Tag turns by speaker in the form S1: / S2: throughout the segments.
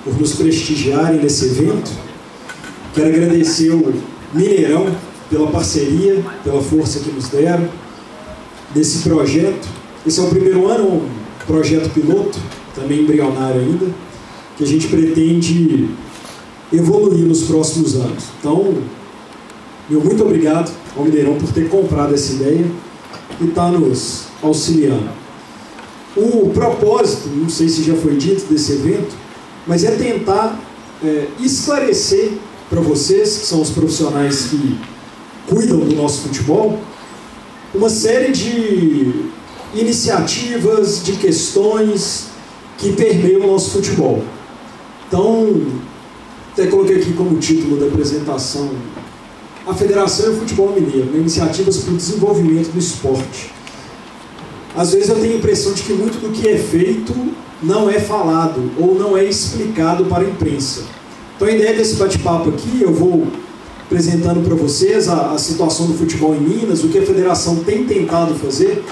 S1: por nos prestigiarem nesse evento. Quero agradecer o Mineirão pela parceria, pela força que nos deram nesse projeto. Esse é o primeiro ano, um projeto piloto, também embrionário ainda, que a gente pretende evoluir nos próximos anos. Então, meu muito obrigado ao Mineirão por ter comprado essa ideia e está nos auxiliando. O propósito, não sei se já foi dito desse evento, mas é tentar esclarecer para vocês, que são os profissionais que cuidam do nosso futebol, uma série de iniciativas, de questões que permeiam o nosso futebol. Então, até coloquei aqui como título da apresentação a Federação e o Futebol Mineiro, né? Iniciativas para o desenvolvimento do esporte. Às vezes eu tenho a impressão de que muito do que é feito não é falado ou não é explicado para a imprensa. Então a ideia desse bate-papo aqui, eu vou apresentando para vocês a situação do futebol em Minas, o que a federação tem tentado fazer.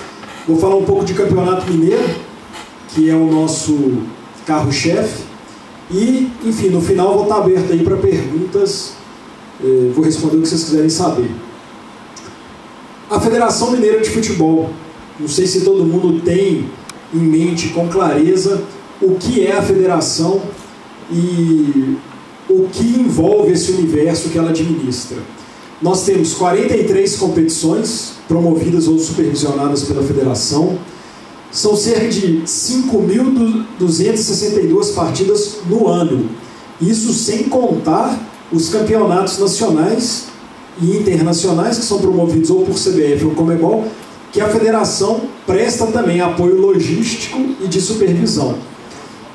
S1: Vou falar um pouco de Campeonato Mineiro, que é o nosso carro-chefe, e, enfim, no final vou estar aberto aí para perguntas, vou responder o que vocês quiserem saber. A Federação Mineira de Futebol, não sei se todo mundo tem em mente com clareza o que é a federação e o que envolve esse universo que ela administra. Nós temos 43 competições promovidas ou supervisionadas pela federação. São cerca de 5.262 partidas no ano. Isso sem contar os campeonatos nacionais e internacionais que são promovidos ou por CBF ou Conmebol, que a federação presta também apoio logístico e de supervisão.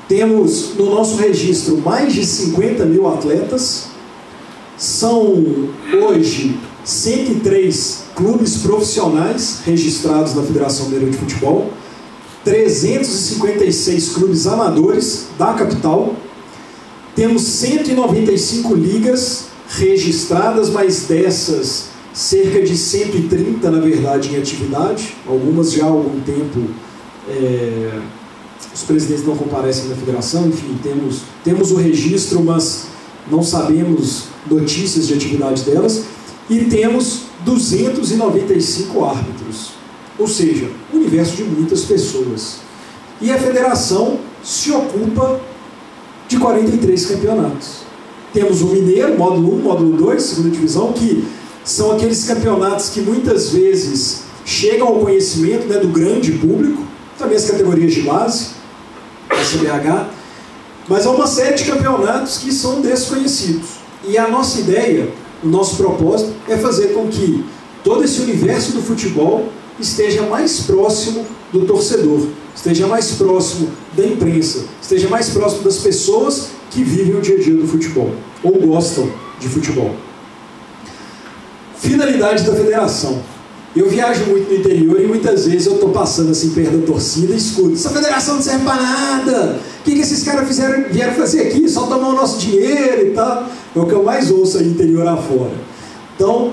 S1: Temos no nosso registro mais de 50 mil atletas, são hoje 103 clubes profissionais registrados na Federação Mineira de Futebol, 356 clubes amadores da capital, temos 195 ligas registradas, mas dessas cerca de 130, na verdade, em atividade, algumas já há algum tempo, os presidentes não comparecem na federação, enfim, temos o registro, mas não sabemos notícias de atividade delas, e temos 295 árbitros, ou seja, um universo de muitas pessoas. E a federação se ocupa de 43 campeonatos. Temos o Mineiro, módulo 1, módulo 2, segunda divisão, que são aqueles campeonatos que muitas vezes chegam ao conhecimento, né, do grande público, também as categorias de base, a CBH, mas há uma série de campeonatos que são desconhecidos. E a nossa ideia, o nosso propósito, é fazer com que todo esse universo do futebol esteja mais próximo do torcedor, esteja mais próximo da imprensa, esteja mais próximo das pessoas que vivem o dia a dia do futebol, ou gostam de futebol. Finalidade da federação. Eu viajo muito no interior e muitas vezes eu estou passando assim perto da torcida e escuto: essa federação não serve para nada, o que esses caras vieram fazer aqui? Só tomar o nosso dinheiro e tal. É o que eu mais ouço aí interior afora. Então,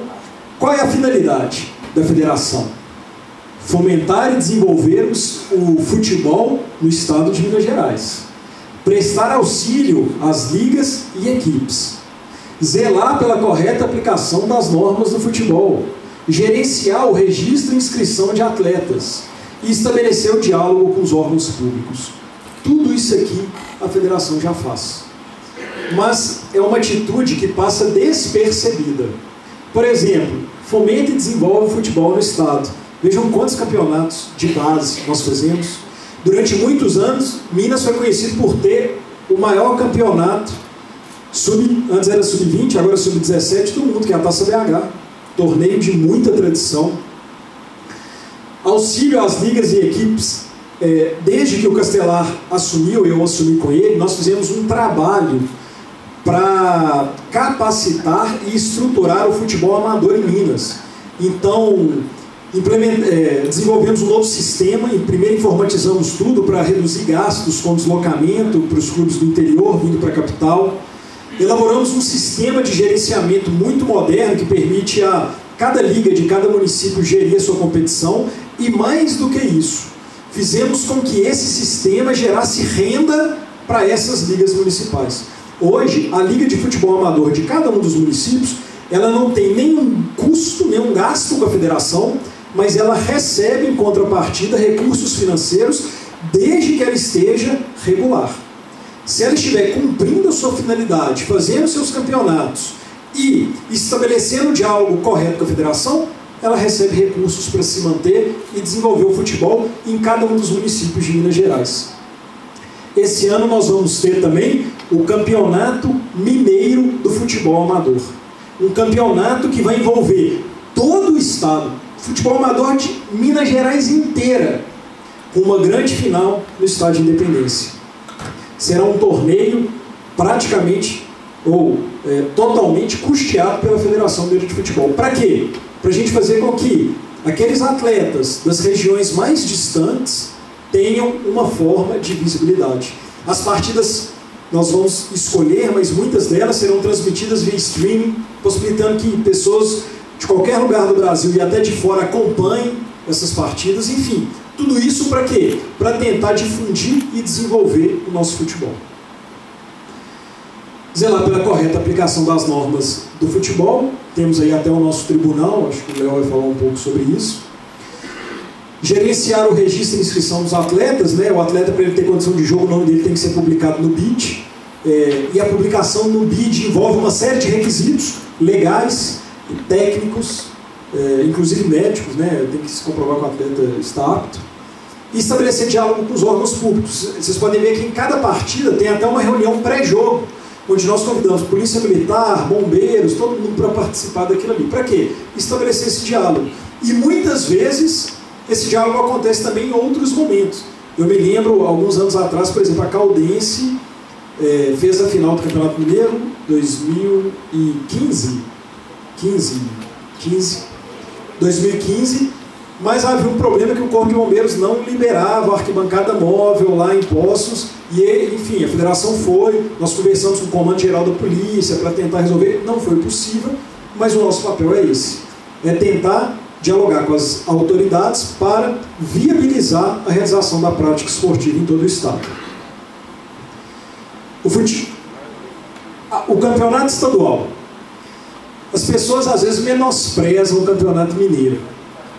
S1: qual é a finalidade da federação? Fomentar e desenvolver o futebol no estado de Minas Gerais. Prestar auxílio às ligas e equipes. Zelar pela correta aplicação das normas do futebol. Gerenciar o registro e inscrição de atletas. E estabelecer o diálogo com os órgãos públicos. Tudo isso aqui a federação já faz. Mas é uma atitude que passa despercebida. Por exemplo, fomenta e desenvolve o futebol no estado. Vejam quantos campeonatos de base nós fizemos. Durante muitos anos, Minas foi conhecido por ter o maior campeonato, antes era sub-20, agora sub-17 do mundo, que é a Taça BH. Torneio de muita tradição. Auxílio às ligas e equipes. Desde que o Castelar assumiu, eu assumi com ele, nós fizemos um trabalho para capacitar e estruturar o futebol amador em Minas. Então, desenvolvemos um novo sistema e primeiro informatizamos tudo para reduzir gastos com deslocamento para os clubes do interior vindo para a capital. Elaboramos um sistema de gerenciamento muito moderno que permite a cada liga de cada município gerir a sua competição e, mais do que isso, fizemos com que esse sistema gerasse renda para essas ligas municipais. Hoje, a Liga de Futebol Amador de cada um dos municípios, ela não tem nenhum custo, nenhum gasto com a federação, mas ela recebe em contrapartida recursos financeiros desde que ela esteja regular. Se ela estiver cumprindo a sua finalidade, fazendo seus campeonatos e estabelecendo o diálogo correto com a federação, ela recebe recursos para se manter e desenvolver o futebol em cada um dos municípios de Minas Gerais. Esse ano nós vamos ter também o Campeonato Mineiro do Futebol Amador. Um campeonato que vai envolver todo o estado, futebol amador de Minas Gerais inteira, com uma grande final no Estádio Independência. Será um torneio praticamente ou totalmente custeado pela Federação Mineira de Futebol. Para quê? Para a gente fazer com que aqueles atletas das regiões mais distantes tenham uma forma de visibilidade. As partidas nós vamos escolher, mas muitas delas serão transmitidas via streaming, possibilitando que pessoas de qualquer lugar do Brasil e até de fora acompanhem essas partidas. Enfim, tudo isso para quê? Para tentar difundir e desenvolver o nosso futebol. Zelar pela correta aplicação das normas do futebol. Temos aí até o nosso tribunal, acho que o Léo vai falar um pouco sobre isso. Gerenciar o registro e inscrição dos atletas, né? O atleta, para ele ter condição de jogo, o nome dele tem que ser publicado no BID. E a publicação no BID envolve uma série de requisitos legais, técnicos, inclusive médicos, né? Tem que se comprovar que o atleta está apto. E estabelecer diálogo com os órgãos públicos. Vocês podem ver que em cada partida tem até uma reunião pré-jogo, onde nós convidamos polícia militar, bombeiros, todo mundo para participar daquilo ali. Para quê? Estabelecer esse diálogo. E muitas vezes esse diálogo acontece também em outros momentos. Eu me lembro, alguns anos atrás, por exemplo, a Caldense fez a final do Campeonato Mineiro 2015, mas havia um problema que o Corpo de Bombeiros não liberava a arquibancada móvel lá em Poços, e enfim, a federação foi, nós conversamos com o Comando Geral da Polícia para tentar resolver, não foi possível, mas o nosso papel é esse, é tentar dialogar com as autoridades para viabilizar a realização da prática esportiva em todo o estado. O campeonato estadual. As pessoas às vezes menosprezam o campeonato mineiro.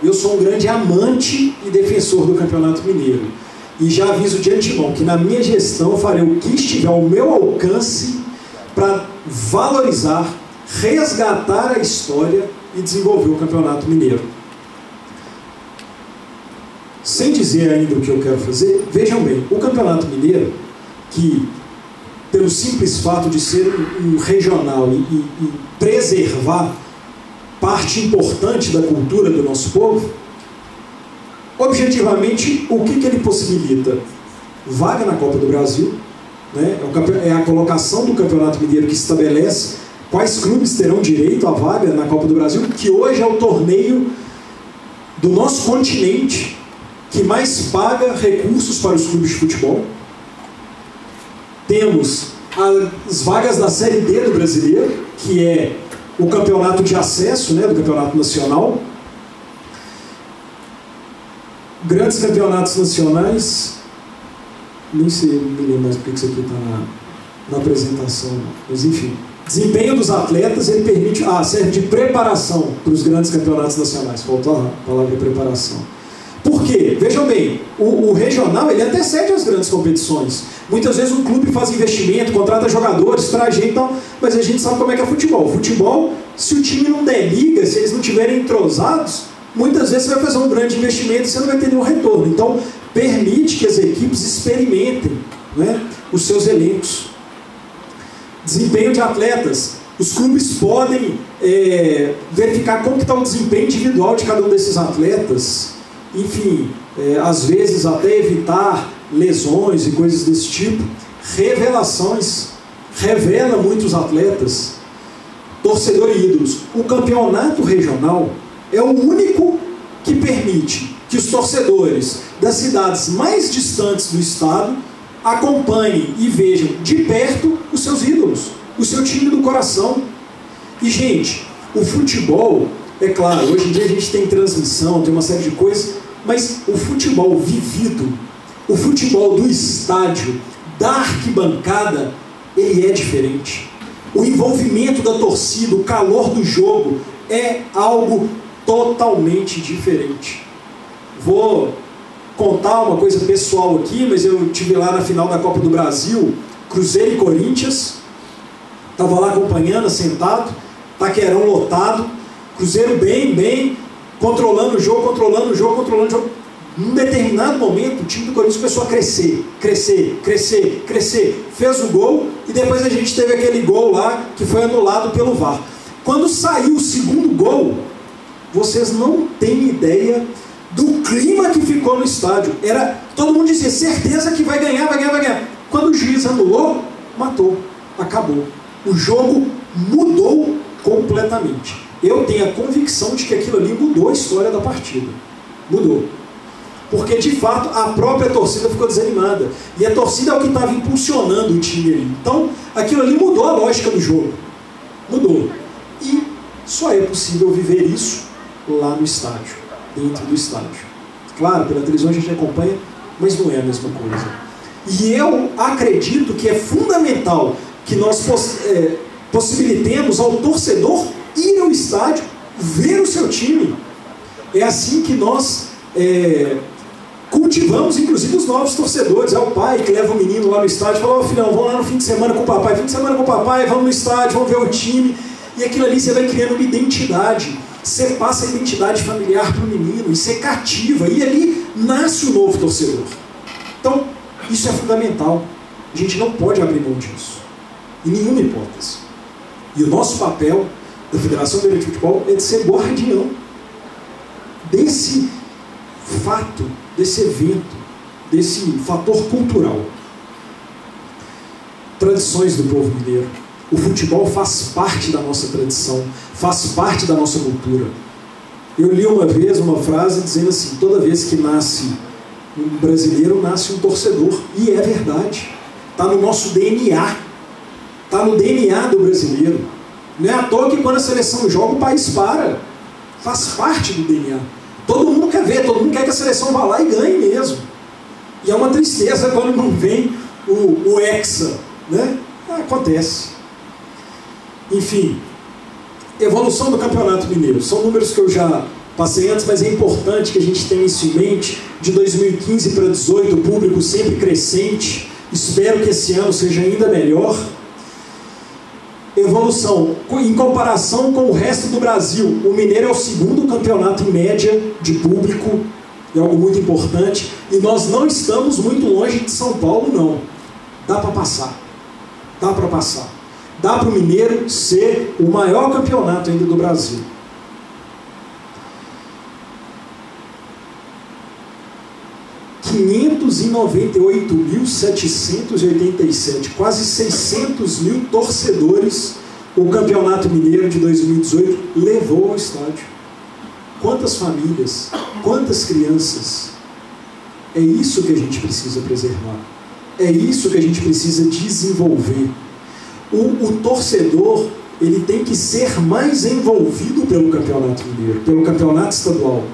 S1: Eu sou um grande amante e defensor do campeonato mineiro. E já aviso de antemão que na minha gestão eu farei o que estiver ao meu alcance para valorizar, resgatar a história e desenvolver o campeonato mineiro. Sem dizer ainda o que eu quero fazer, vejam bem, o campeonato mineiro, que pelo simples fato de ser um regional e preservar parte importante da cultura do nosso povo, objetivamente, o que ele possibilita? Vaga na Copa do Brasil, né? É a colocação do Campeonato Mineiro que estabelece quais clubes terão direito à vaga na Copa do Brasil, que hoje é o torneio do nosso continente que mais paga recursos para os clubes de futebol. Temos as vagas da Série D do Brasileiro, que é o campeonato de acesso, né, do Campeonato Nacional. Grandes campeonatos nacionais, nem sei, não me lembro mais porque isso aqui está na apresentação, mas enfim. Desempenho dos atletas, ele permite, serve de preparação para os grandes campeonatos nacionais. Faltou a palavra preparação. Por quê? Vejam bem, o regional ele antecede as grandes competições. Muitas vezes um clube faz investimento, contrata jogadores, traz gente, então, mas a gente sabe como é que é futebol. Futebol, se o time não der liga, se eles não estiverem entrosados, muitas vezes você vai fazer um grande investimento e você não vai ter nenhum retorno. Então, permite que as equipes experimentem, né, os seus elencos. Desempenho de atletas. Os clubes podem verificar como está o desempenho individual de cada um desses atletas. Enfim, às vezes até evitar lesões e coisas desse tipo. Revelações. Revela muitos atletas. Torcedor e ídolos. O campeonato regional é o único que permite que os torcedores das cidades mais distantes do estado acompanhem e vejam de perto os seus ídolos, o seu time do coração. E, gente, o futebol, é claro, hoje em dia a gente tem transmissão, tem uma série de coisas, mas o futebol vivido, o futebol do estádio, da arquibancada, ele é diferente. O envolvimento da torcida, o calor do jogo é algo totalmente diferente. Vou contar uma coisa pessoal aqui, mas eu estive lá na final da Copa do Brasil, Cruzeiro e Corinthians, estava lá acompanhando, sentado, Taquerão lotado, Cruzeiro bem, controlando o jogo. Num determinado momento, o time do Corinthians começou a crescer, fez o gol, e depois a gente teve aquele gol lá, que foi anulado pelo VAR. Quando saiu o segundo gol, vocês não têm ideia do clima que ficou no estádio. Todo mundo dizia, certeza que vai ganhar. Quando o juiz anulou, matou, acabou. O jogo mudou completamente. Eu tenho a convicção de que aquilo ali mudou a história da partida. Mudou. Porque, de fato, a própria torcida ficou desanimada. E a torcida é o que estava impulsionando o time ali. Então, aquilo ali mudou a lógica do jogo. Mudou. E só é possível viver isso lá no estádio, dentro do estádio. Claro, pela televisão a gente acompanha, mas não é a mesma coisa. E eu acredito que é fundamental que nós possibilitemos ao torcedor ir ao estádio, ver o seu time. É assim que nós cultivamos, inclusive, os novos torcedores. É o pai que leva o menino lá no estádio e fala, filhão, vamos lá no fim de semana com o papai. Fim de semana com o papai, vamos no estádio, vamos ver o time. E aquilo ali você vai criando uma identidade. Você passa a identidade familiar para o menino, e você cativa, e ali nasce o novo torcedor. Então, isso é fundamental. A gente não pode abrir mão disso, em nenhuma hipótese. E o nosso papel da Federação Brasileira de Futebol é de ser guardião desse fato, desse evento, desse fator cultural. Tradições do povo mineiro. O futebol faz parte da nossa tradição, faz parte da nossa cultura. Eu li uma vez uma frase dizendo assim, toda vez que nasce um brasileiro, nasce um torcedor. E é verdade. Está no nosso DNA. Está no DNA do brasileiro. Não é à toa que quando a seleção joga, o país para. Faz parte do DNA. Todo mundo quer ver, todo mundo quer que a seleção vá lá e ganhe mesmo. E é uma tristeza quando não vem o hexa, né? Acontece. Enfim, evolução do Campeonato Mineiro. São números que eu já passei antes, mas é importante que a gente tenha isso em mente. De 2015 para 2018, o público sempre crescente. Espero que esse ano seja ainda melhor. Evolução. Em comparação com o resto do Brasil, o Mineiro é o segundo campeonato em média de público. É algo muito importante. E nós não estamos muito longe de São Paulo, não. Dá para passar. Dá para passar. Dá para o Mineiro ser o maior campeonato ainda do Brasil. R$ 598.787, quase 600 mil torcedores, o Campeonato Mineiro de 2018 levou ao estádio. Quantas famílias, quantas crianças. É isso que a gente precisa preservar. É isso que a gente precisa desenvolver. O torcedor, ele tem que ser mais envolvido pelo Campeonato Mineiro, pelo Campeonato Estadual.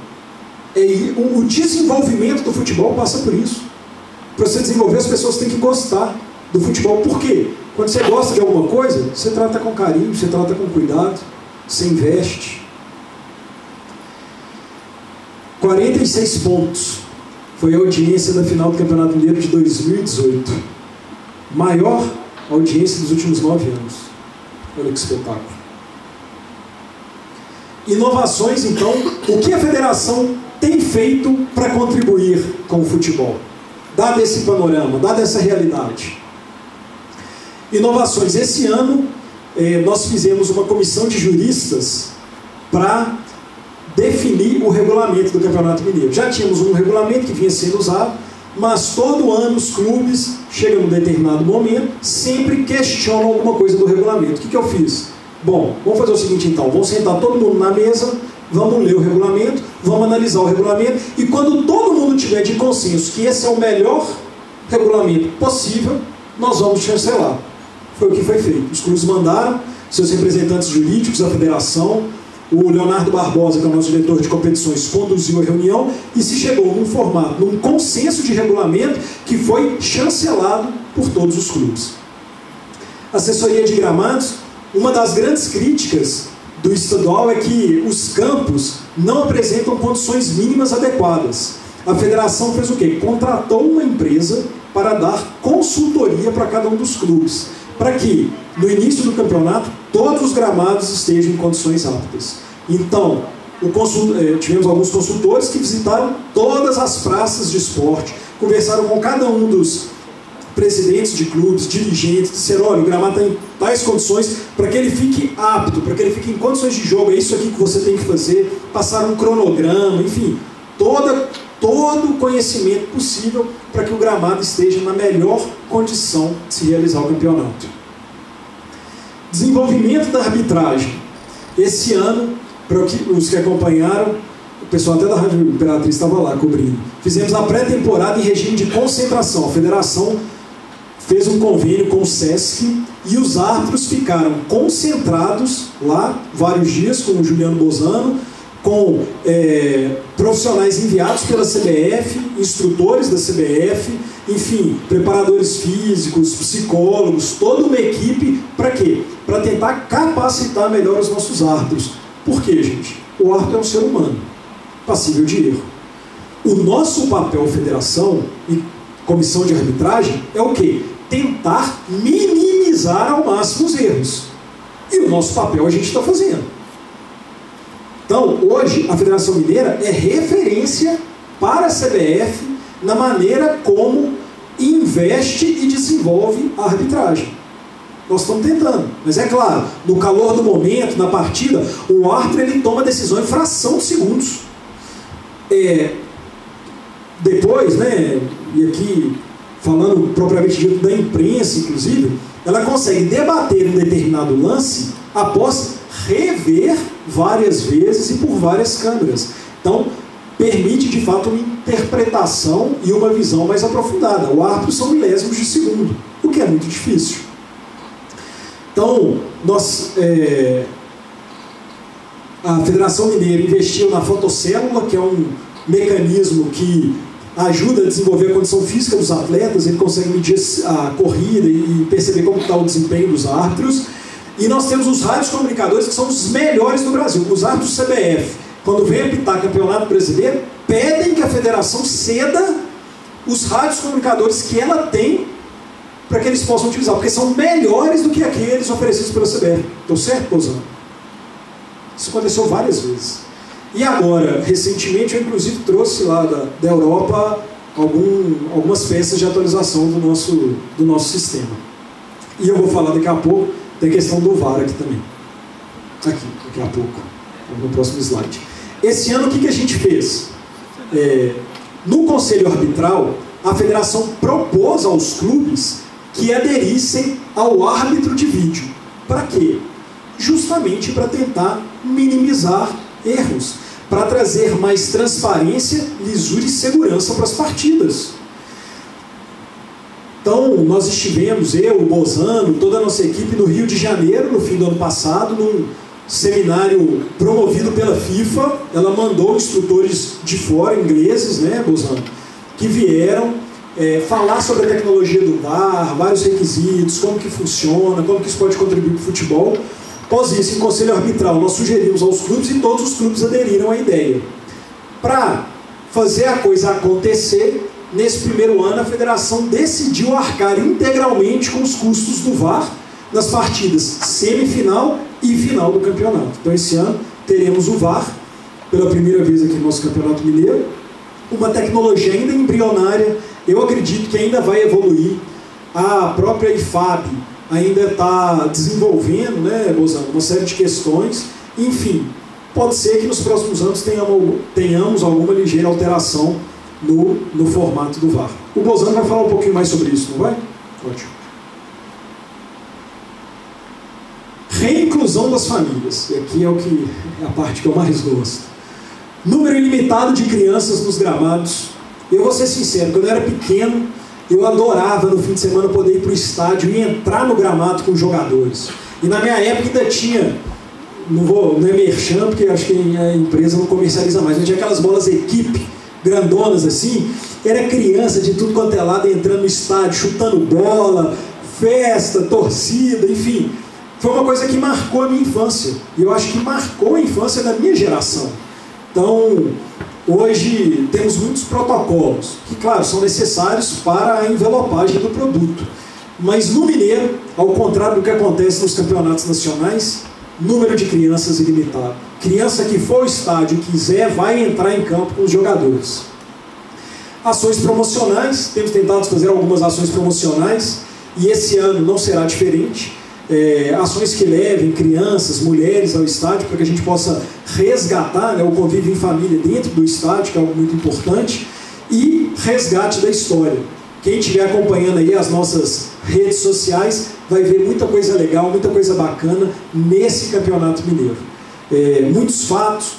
S1: O desenvolvimento do futebol passa por isso. Para você desenvolver, as pessoas têm que gostar do futebol. Por quê? Quando você gosta de alguma coisa, você trata com carinho, você trata com cuidado, você investe. 46 pontos foi a audiência da final do Campeonato Mineiro de 2018. Maior audiência dos últimos 9 anos. Olha que espetáculo. Inovações, então. O que a federação tem feito para contribuir com o futebol? Dado esse panorama, dada essa realidade. Inovações. Esse ano, nós fizemos uma comissão de juristas para definir o regulamento do Campeonato Mineiro. Já tínhamos um regulamento que vinha sendo usado, mas todo ano os clubes, chegam num determinado momento, sempre questionam alguma coisa do regulamento. O que eu fiz? Bom, vamos fazer o seguinte então, vamos sentar todo mundo na mesa, vamos ler o regulamento, vamos analisar o regulamento, e quando todo mundo tiver de consenso que esse é o melhor regulamento possível, nós vamos chancelar. Foi o que foi feito. Os clubes mandaram seus representantes jurídicos à federação, o Leonardo Barbosa, que é o nosso diretor de competições, conduziu a reunião e se chegou num formato, num consenso de regulamento que foi chancelado por todos os clubes. Assessoria de gramados, uma das grandes críticas do estadual é que os campos não apresentam condições mínimas adequadas. A federação fez o quê? Contratou uma empresa para dar consultoria para cada um dos clubes, para que no início do campeonato todos os gramados estejam em condições aptas. Então, tivemos alguns consultores que visitaram todas as praças de esporte, conversaram com cada um dos presidentes de clubes, dirigentes, disseram: olha, o gramado tem tais condições para que ele fique apto, para que ele fique em condições de jogo, é isso aqui que você tem que fazer, passar um cronograma, enfim, todo o conhecimento possível para que o gramado esteja na melhor condição de se realizar o campeonato. Desenvolvimento da arbitragem. Esse ano, para os que acompanharam, o pessoal até da Rádio Imperatriz estava lá cobrindo. Fizemos a pré-temporada em regime de concentração. A federação fez um convênio com o SESC e os árbitros ficaram concentrados lá vários dias com o Juliano Bozano, com profissionais enviados pela CBF, instrutores da CBF, enfim, preparadores físicos, psicólogos, toda uma equipe, para quê? Para tentar capacitar melhor os nossos árbitros. Por quê, gente? O árbitro é um ser humano, passível de erro. O nosso papel, federação e comissão de arbitragem, é o quê? Tentar minimizar ao máximo os erros. E o nosso papel a gente está fazendo. Então, hoje, a Federação Mineira é referência para a CBF na maneira como investe e desenvolve a arbitragem. Nós estamos tentando, mas é claro, no calor do momento, na partida, o árbitro ele toma decisão em fração de segundos. Depois, né, e aqui falando propriamente dito da imprensa, inclusive, ela consegue debater um determinado lance após rever várias vezes e por várias câmeras. Então, permite de fato uma interpretação e uma visão mais aprofundada. O árbitro são milésimos de segundo, o que é muito difícil. Então, a Federação Mineira investiu na fotocélula, que é um mecanismo que ajuda a desenvolver a condição física dos atletas, ele consegue medir a corrida e perceber como está o desempenho dos árbitros. E nós temos os rádios comunicadores, que são os melhores do Brasil. Os árbitros CBF, quando vem apitar campeonato brasileiro, pedem que a federação ceda os rádios comunicadores que ela tem para que eles possam utilizar, porque são melhores do que aqueles oferecidos pela CBF. Estou certo, Bozano? Isso aconteceu várias vezes. E agora, recentemente, eu inclusive trouxe lá da Europa algumas peças de atualização do nosso sistema. E eu vou falar daqui a pouco da questão do VAR aqui também. Daqui a pouco, no próximo slide. Esse ano, o que a gente fez? No Conselho Arbitral, a federação propôs aos clubes que aderissem ao árbitro de vídeo. Para quê? Justamente para tentar minimizar erros, para trazer mais transparência, lisura e segurança para as partidas. Então, nós estivemos, eu, o Bozano, toda a nossa equipe no Rio de Janeiro, no fim do ano passado, num seminário promovido pela FIFA. Ela mandou instrutores de fora, ingleses, né, Bozano, que vieram falar sobre a tecnologia do VAR, vários requisitos, como que funciona, como que isso pode contribuir para o futebol. Após isso, em conselho arbitral, nós sugerimos aos clubes e todos os clubes aderiram à ideia. Para fazer a coisa acontecer, nesse primeiro ano, a federação decidiu arcar integralmente com os custos do VAR nas partidas semifinal e final do campeonato. Então, esse ano, teremos o VAR pela primeira vez aqui no nosso Campeonato Mineiro. Uma tecnologia ainda embrionária, eu acredito que ainda vai evoluir. A própria IFAB ainda está desenvolvendo, né, Bozano, uma série de questões. Enfim, pode ser que nos próximos anos tenhamos alguma ligeira alteração no formato do VAR. O Bozano vai falar um pouquinho mais sobre isso, não vai? Ótimo. Reinclusão das famílias. E aqui é a parte que eu mais gosto. Número ilimitado de crianças nos gramados. Eu vou ser sincero, quando eu era pequeno, eu adorava no fim de semana poder ir para o estádio e entrar no gramado com os jogadores. E na minha época ainda tinha, não é merchan, porque acho que a empresa não comercializa mais, mas tinha aquelas bolas equipe, grandonas assim, era criança de tudo quanto é lado entrando no estádio, chutando bola, festa, torcida, enfim. Foi uma coisa que marcou a minha infância. E eu acho que marcou a infância da minha geração. Então, hoje temos muitos protocolos, que, claro, são necessários para a envelopagem do produto. Mas no Mineiro, ao contrário do que acontece nos campeonatos nacionais, número de crianças ilimitado. Criança que for ao estádio e quiser, vai entrar em campo com os jogadores. Ações promocionais, temos tentado fazer algumas ações promocionais, e esse ano não será diferente. Ações que levem crianças, mulheres ao estádio, para que a gente possa resgatar, né, o convívio em família dentro do estádio, que é algo muito importante, e resgate da história. Quem estiver acompanhando aí as nossas redes sociais vai ver muita coisa legal, muita coisa bacana nesse Campeonato Mineiro. Muitos fatos,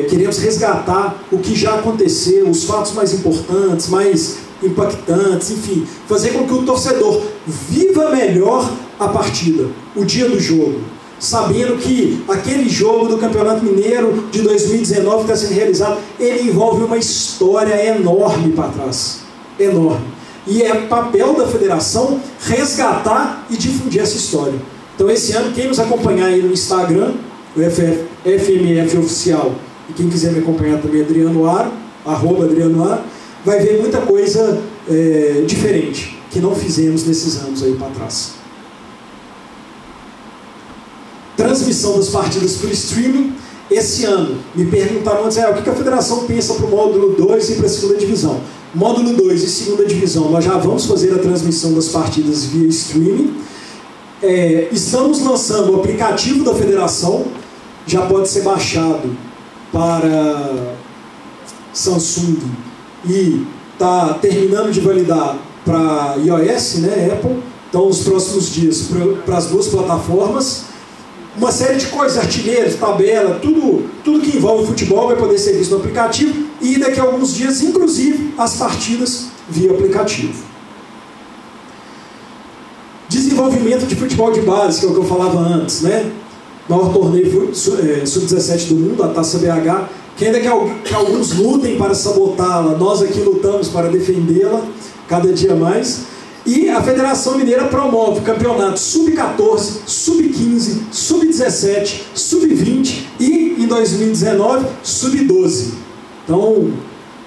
S1: queremos resgatar o que já aconteceu, os fatos mais importantes, mais impactantes, enfim, fazer com que o torcedor viva melhor a partida, o dia do jogo, sabendo que aquele jogo do Campeonato Mineiro de 2019 que está sendo realizado, ele envolve uma história enorme para trás, enorme. E é papel da federação resgatar e difundir essa história. Então esse ano, quem nos acompanhar aí no Instagram, o FMF Oficial, e quem quiser me acompanhar também, Adriano Aro, @Adriano Aro, vai ver muita coisa diferente, que não fizemos nesses anos aí para trás. Transmissão das partidas por streaming. Esse ano, me perguntaram antes, o que a federação pensa para o módulo 2 e para a segunda divisão? Módulo 2 e segunda divisão, nós já vamos fazer a transmissão das partidas via streaming. Estamos lançando o aplicativo da federação, já pode ser baixado para Samsung e está terminando de validar para iOS, né, Apple. Então, nos próximos dias, para as duas plataformas. Uma série de coisas, artilheiros, tabela, tudo que envolve futebol vai poder ser visto no aplicativo e daqui a alguns dias, inclusive, as partidas via aplicativo. Desenvolvimento de futebol de base, que é o que eu falava antes, né? Maior torneio sub-17 do mundo, a Taça BH, que ainda que alguns lutem para sabotá-la, nós aqui lutamos para defendê-la cada dia mais. E a Federação Mineira promove campeonatos sub-14, sub-15, sub-17, sub-20 e, em 2019, sub-12. Então,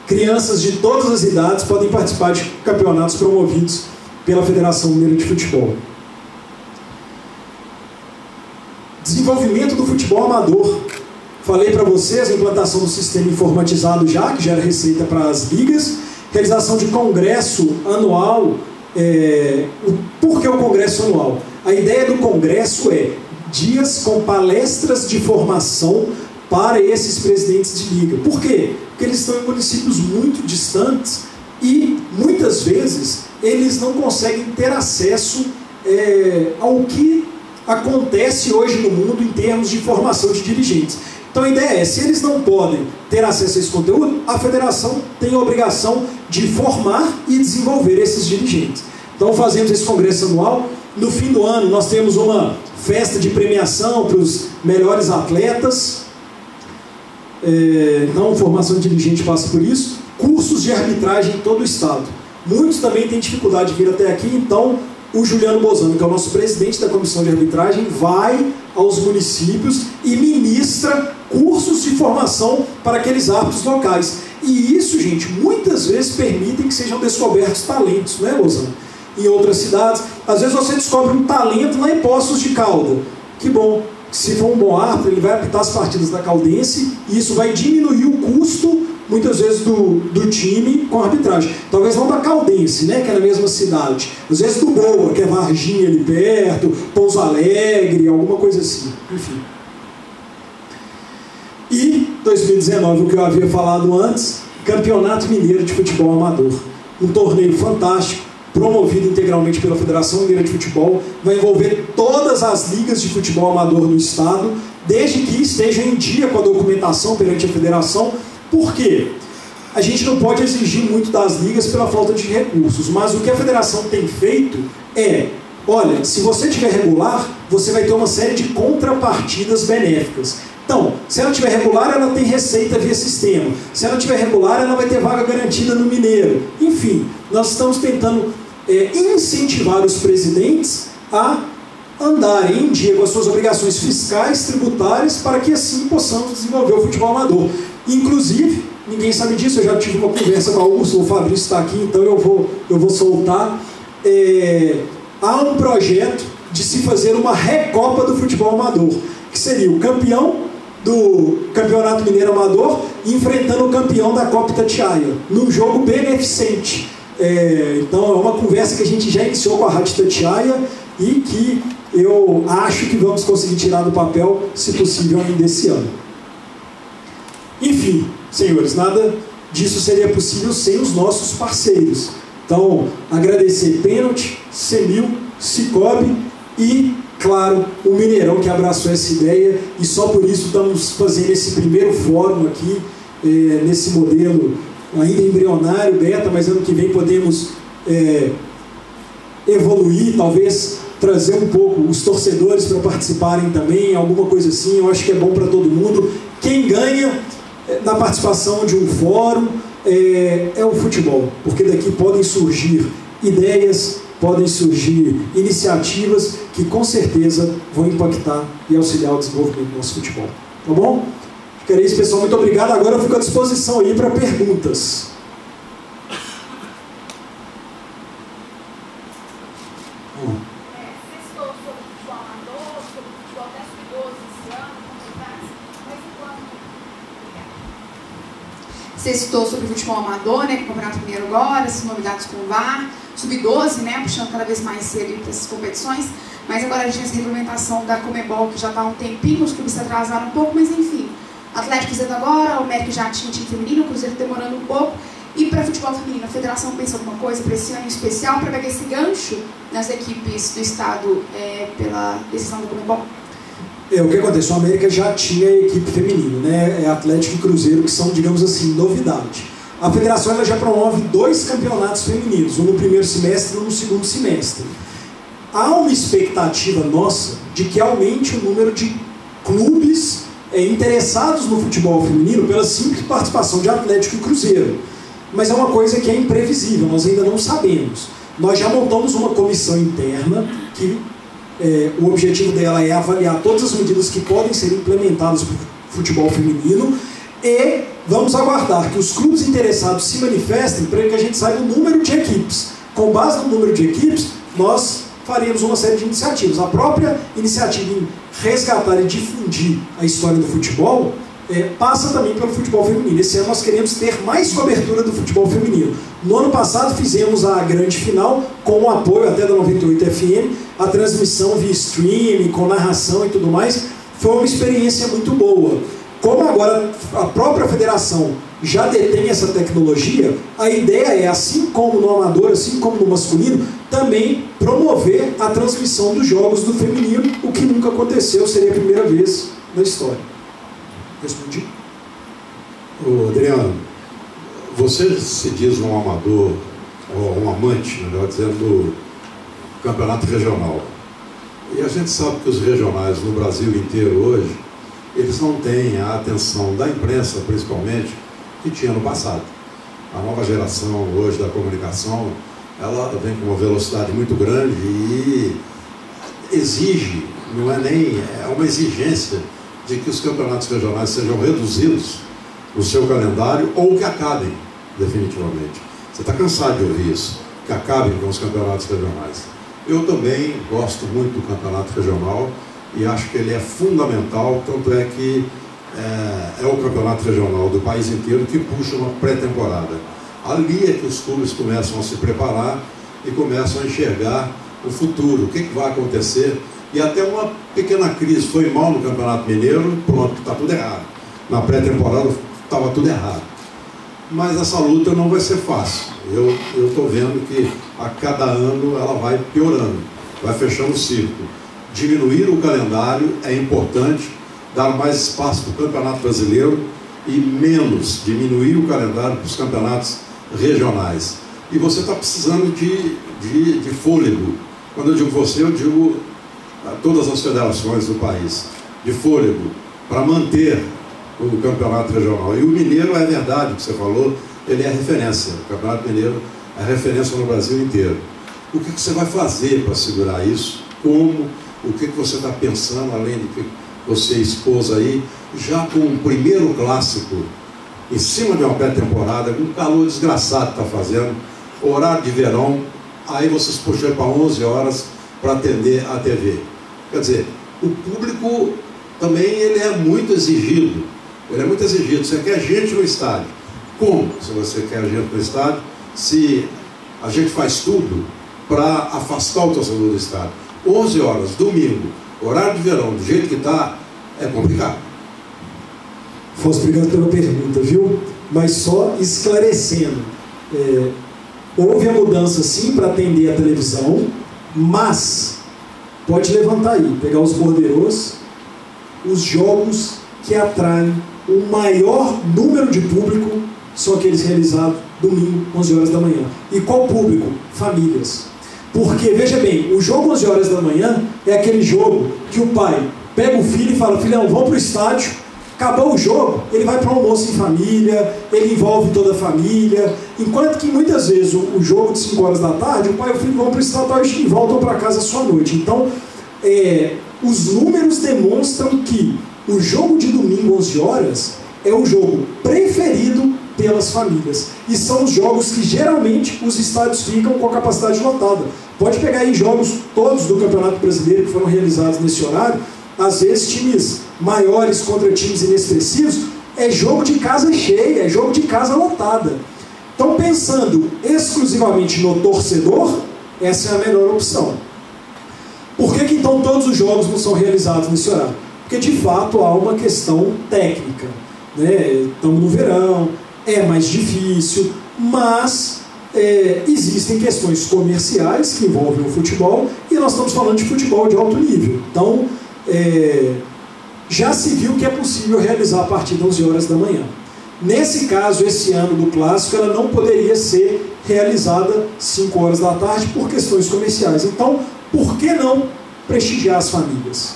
S1: crianças de todas as idades podem participar de campeonatos promovidos pela Federação Mineira de Futebol. Desenvolvimento do futebol amador. Falei para vocês a implantação do sistema informatizado já, que gera receita para as ligas. Realização de congresso anual. Por que o congresso anual? A ideia do congresso é dias com palestras de formação para esses presidentes de liga. Por quê? Porque eles estão em municípios muito distantes e muitas vezes eles não conseguem ter acesso ao que acontece hoje no mundo em termos de formação de dirigentes. Então a ideia é, se eles não podem ter acesso a esse conteúdo, a federação tem a obrigação de formar e desenvolver esses dirigentes. Então fazemos esse congresso anual. No fim do ano nós temos uma festa de premiação para os melhores atletas. Então formação de dirigente passa por isso. Cursos de arbitragem em todo o estado. Muitos também têm dificuldade de vir até aqui, então o Juliano Bozano, que é o nosso presidente da comissão de arbitragem, vai aos municípios e ministra cursos de formação para aqueles árbitros locais. E isso, gente, muitas vezes permitem que sejam descobertos talentos, né, Bozano? Em outras cidades, às vezes você descobre um talento lá em Poços de Calda. Que bom, se for um bom árbitro, ele vai apitar as partidas da Caldense e isso vai diminuir o custo, muitas vezes, do time com a arbitragem. Talvez não da Caldense, né, que é na mesma cidade. Às vezes do Boa, que é Varginha ali perto, Pouso Alegre, alguma coisa assim. Enfim. E 2019, o que eu havia falado antes, Campeonato Mineiro de Futebol Amador. Um torneio fantástico, promovido integralmente pela Federação Mineira de Futebol, vai envolver todas as ligas de futebol amador do estado, desde que estejam em dia com a documentação perante a federação. Por quê? A gente não pode exigir muito das ligas pela falta de recursos, mas o que a federação tem feito é, olha, se você tiver regular, você vai ter uma série de contrapartidas benéficas. Então, se ela estiver regular, ela tem receita via sistema. Se ela estiver regular, ela vai ter vaga garantida no Mineiro. Enfim, nós estamos tentando incentivar os presidentes a andarem em dia com as suas obrigações fiscais, tributárias, para que assim possamos desenvolver o futebol amador. Inclusive, ninguém sabe disso, eu já tive uma conversa com a Úrsula, o Fabrício está aqui, então eu vou soltar. Há um projeto de se fazer uma recopa do futebol amador, que seria o campeão do Campeonato Mineiro Amador enfrentando o campeão da Copa Itatiaia, num jogo beneficente. Então é uma conversa que a gente já iniciou com a Rádio Itatiaia e que eu acho que vamos conseguir tirar do papel, se possível, ainda esse ano. Enfim, senhores, nada disso seria possível sem os nossos parceiros. Então, agradecer Pênalti, Semil, Cicobi e, claro, o Mineirão que abraçou essa ideia, e só por isso estamos fazendo esse primeiro fórum aqui, nesse modelo ainda embrionário, beta, mas ano que vem podemos evoluir, talvez trazer um pouco os torcedores para participarem também, alguma coisa assim. Eu acho que é bom para todo mundo. Quem ganha na participação de um fórum é o futebol, porque daqui podem surgir ideias, podem surgir iniciativas que com certeza vão impactar e auxiliar o desenvolvimento do nosso futebol. Tá bom? Fica isso, pessoal. Muito obrigado. Agora eu fico à disposição aí para perguntas.
S2: Você citou sobre o futebol amador, né, com o Campeonato Mineiro agora, essas novidades com o VAR, Sub-12, né, puxando cada vez mais cedo para essas competições, mas agora a gente tem essa regulamentação da Comebol, que já está há um tempinho, os clubes se atrasaram um pouco, mas enfim, Atlético fazendo agora, o América já tinha time feminino, o Cruzeiro demorando um pouco, e para futebol feminino, a federação pensa alguma coisa para esse ano em especial, para pegar esse gancho nas equipes do estado pela decisão da Comebol?
S1: O que acontece? O América já tinha equipe feminina, né? Atlético e Cruzeiro, que são, digamos assim, novidade. A federação ela já promove 2 campeonatos femininos, um no primeiro semestre e um no segundo semestre. Há uma expectativa nossa de que aumente o número de clubes interessados no futebol feminino pela simples participação de Atlético e Cruzeiro. Mas é uma coisa que é imprevisível, nós ainda não sabemos. Nós já montamos uma comissão interna que o objetivo dela é avaliar todas as medidas que podem ser implementadas para o futebol feminino e vamos aguardar que os clubes interessados se manifestem para que a gente saiba o número de equipes. Com base no número de equipes, nós faremos uma série de iniciativas. A própria iniciativa em resgatar e difundir a história do futebol passa também pelo futebol feminino. Esse ano nós queremos ter mais cobertura do futebol feminino. No ano passado fizemos a grande final com o apoio até da 98 FM, a transmissão via streaming, com narração e tudo mais. Foi uma experiência muito boa. Como agora a própria federação já detém essa tecnologia, a ideia é, assim como no amador, assim como no masculino, também promover a transmissão dos jogos do feminino, o que nunca aconteceu, seria a primeira vez na história. Respondi?
S3: Adriano, você se diz um amador, ou um amante, melhor dizendo, do campeonato regional. E a gente sabe que os regionais no Brasil inteiro hoje, eles não têm a atenção da imprensa, principalmente, que tinha no passado. A nova geração hoje da comunicação, ela vem com uma velocidade muito grande e exige, não é nem, é uma exigência de que os campeonatos regionais sejam reduzidos no seu calendário ou que acabem definitivamente. Você está cansado de ouvir isso, que acabem com os campeonatos regionais. Eu também gosto muito do campeonato regional e acho que ele é fundamental, tanto é que é o campeonato regional do país inteiro que puxa uma pré-temporada. Ali é que os clubes começam a se preparar e começam a enxergar o futuro, o que vai acontecer. E até uma pequena crise, foi mal no Campeonato Mineiro, pronto, está tudo errado. Na pré-temporada estava tudo errado. Mas essa luta não vai ser fácil. Eu estou vendo que a cada ano ela vai piorando, vai fechando o círculo. Diminuir o calendário é importante, dar mais espaço para o Campeonato Brasileiro e menos diminuir o calendário para os campeonatos regionais. E você está precisando de fôlego. Quando eu digo você, eu digo a todas as federações do país, de fôlego, para manter o campeonato regional. E o Mineiro, é verdade o que você falou, ele é referência. O Campeonato Mineiro é referência no Brasil inteiro. O que você vai fazer para segurar isso? Como? O que você está pensando, além do que você expôs aí, já com o primeiro clássico em cima de uma pré-temporada, com um calor desgraçado que está fazendo, horário de verão, aí vocês puxam para 11 horas para atender a TV. Quer dizer, o público também ele é muito exigido. Ele é muito exigido. Você quer gente no estádio. Como se você quer gente no estádio, se a gente faz tudo para afastar o torcedor do estádio? 11 horas, domingo, horário de verão, do jeito que está, é complicado.
S1: Fosse, obrigado pela pergunta, viu? Mas só esclarecendo, houve a mudança sim para atender a televisão, mas pode levantar aí, pegar os borderôs, os jogos que atraem o maior número de público são aqueles realizados domingo, 11 horas da manhã. E qual público? Famílias. Porque, veja bem, o jogo 11 horas da manhã é aquele jogo que o pai pega o filho e fala: filhão, vamos para o estádio. Acabou o jogo, ele vai para um almoço em família, ele envolve toda a família. Enquanto que muitas vezes o jogo de 5 horas da tarde, o pai e o filho vão para o estádio e voltam para casa só à noite. Então, os números demonstram que o jogo de domingo 11 horas é o jogo preferido pelas famílias. E são os jogos que geralmente os estádios ficam com a capacidade lotada. Pode pegar aí jogos todos do Campeonato Brasileiro que foram realizados nesse horário. Às vezes times maiores contra times inexpressivos, é jogo de casa cheia, é jogo de casa lotada. Então, pensando exclusivamente no torcedor, essa é a melhor opção. Por que então todos os jogos não são realizados nesse horário? Porque de fato há uma questão técnica, né? Estamos no verão, é mais difícil, mas existem questões comerciais que envolvem o futebol, e nós estamos falando de futebol de alto nível. Então, já se viu que é possível realizar a partida 11 horas da manhã. Nesse caso, esse ano do Clássico, ela não poderia ser realizada 5 horas da tarde por questões comerciais. Então, por que não prestigiar as famílias?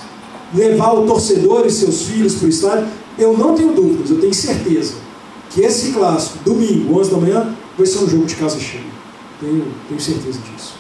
S1: Levar o torcedor e seus filhos para o estádio? Eu não tenho dúvidas, eu tenho certeza que esse Clássico, domingo, 11 da manhã, vai ser um jogo de casa cheia. Tenho certeza disso.